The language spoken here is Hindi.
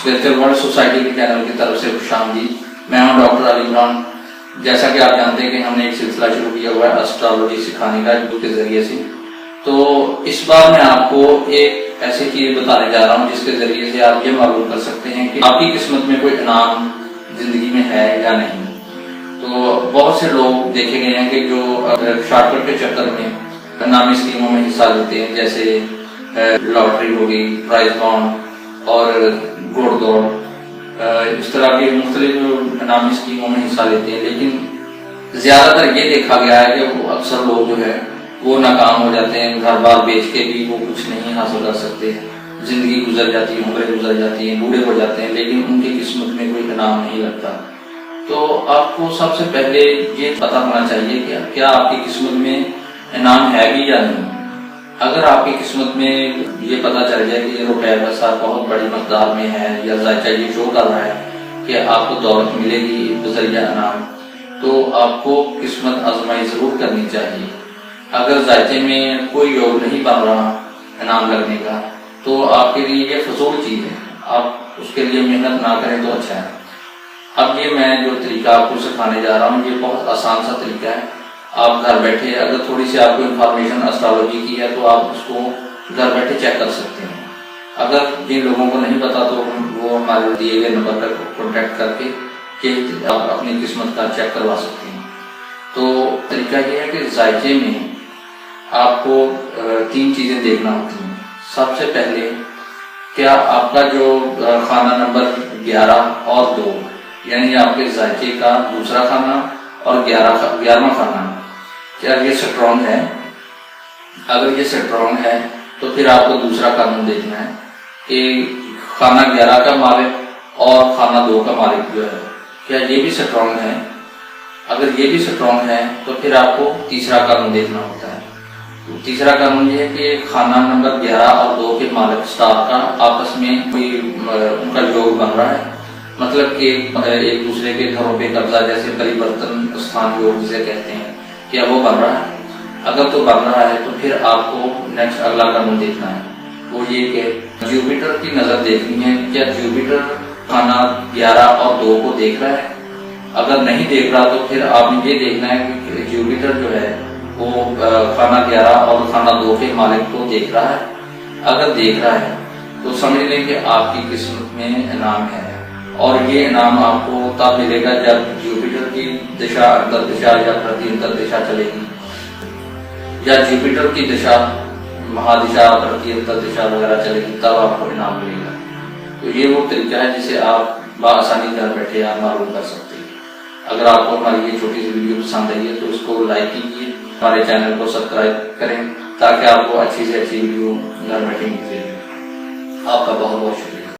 स्पिरिचुअल वर्ल्ड सोसाइटी के चैनल की तरफ से खुशामदीद। मैं हूं डॉक्टर अली इमरान। जैसा कि आप जानते हैं कि हमने एक सिलसिला शुरू किया हुआ है एस्ट्रोलॉजी सिखाने का यूट्यूब के जरिए से। तो इस बार मैं आपको एक ऐसी चीज बताने जा रहा हूं जिसके जरिए से आप ये मालूम कर सकते हैं कि आपकी किस्मत में कोई इनाम जिंदगी में है या नहीं। तो बहुत से लोग देखे गए हैं कि जो शॉर्टकट के चक्कर में इनामी स्कीमों में हिस्सा लेते हैं, जैसे लॉटरी हो गई, प्राइज बॉन्ड और घोड़दौड़, इस तरह के मुख्तलिफ इनामी स्कीमों में हिस्सा लेते हैं। लेकिन ज्यादातर ये देखा गया है कि वो अक्सर लोग जो है वो नाकाम हो जाते हैं। घर बार बेच के भी वो कुछ नहीं हासिल कर सकते, जिंदगी गुजर जाती है, उम्रें गुजर जाती हैं, बूढ़े हो जाते हैं, लेकिन उनकी किस्मत में कोई इनाम नहीं लगता। तो आपको सबसे पहले ये पता होना चाहिए कि क्या आपकी किस्मत में इनाम है भी या नहीं। अगर आपकी किस्मत में ये पता चल जाए कि रुपए पैसा बहुत बड़ी मकदार में है या जायचा ये शो कर रहा है कि आपको दौलत मिलेगी बजरिया इनाम, तो आपको किस्मत आजमाई जरूर करनी चाहिए। अगर जायचे में कोई योग नहीं बन रहा इनाम लगने का, तो आपके लिए ये फजूल चीज है, आप उसके लिए मेहनत ना करें तो अच्छा है। अब ये मैं जो तरीका आपको सिखाने जा रहा हूँ ये बहुत आसान सा तरीका है। आप घर बैठे, अगर थोड़ी सी आपको इन्फॉर्मेशन एस्ट्रोलॉजी की है तो आप उसको घर बैठे चेक कर सकते हैं। अगर जिन लोगों को नहीं पता तो वो हमारे दिए गए नंबर पर कॉन्टेक्ट करके कि आप अपनी किस्मत का चेक करवा सकते हैं। तो तरीका ये है कि जायचे में आपको 3 चीजें देखना होती हैं। सबसे पहले, क्या आपका जो खाना नंबर 11 और 2 यानी आपके जायचे का दूसरा खाना और 11वां खाना, क्या ये स्ट्रॉन्ग है। अगर ये स्ट्रॉन्ग है तो फिर आपको दूसरा कानून देखना है कि खाना 11 का मालिक और खाना 2 का मालिक जो है क्या ये भी स्ट्रॉन्ग है। अगर ये भी स्ट्रॉन्ग है तो फिर आपको तीसरा कानून देखना होता है। तो तीसरा कानून ये है कि खाना नंबर 11 और 2 के मालिक स्टार का आपस में कोई उनका योग बन रहा है, मतलब कि एक दूसरे के घरों पे कब्जा, जैसे परिवर्तन स्थान योग जिसे कहते हैं, क्या वो बन रहा है। अगर तो बन रहा है तो फिर आपको नेक्स्ट अगला कानून देखना है, वो ये कि जुपिटर की नजर देखनी है। क्या जुपिटर खाना 11 और 2 को देख रहा है। अगर नहीं देख रहा तो फिर आपने ये देखना है कि जुपिटर जो है वो खाना 11 और खाना 2 के मालिक को देख रहा है। अगर देख रहा है तो समझ लें कि आपकी किस्मत में इनाम है, और ये इनाम आपको तब मिलेगा जब जुपिटर की दिशा अंतर दिशा या प्रति अंतर दिशा चलेगी, या जुपिटर की दिशा महादिशा प्रति अंतर दिशा वगैरह चलेगी, तब आपको इनाम मिलेगा। तो ये वो तरीका है जिसे आप बआसानी घर बैठे आप मालूम कर सकते हैं। अगर आपको हमारी ये छोटी सी वीडियो पसंद आई है तो इसको लाइक कीजिए, हमारे चैनल को सब्सक्राइब करें ताकि आपको अच्छी से अच्छी वीडियो घर बैठे मिल जाए। आपका बहुत बहुत शुक्रिया।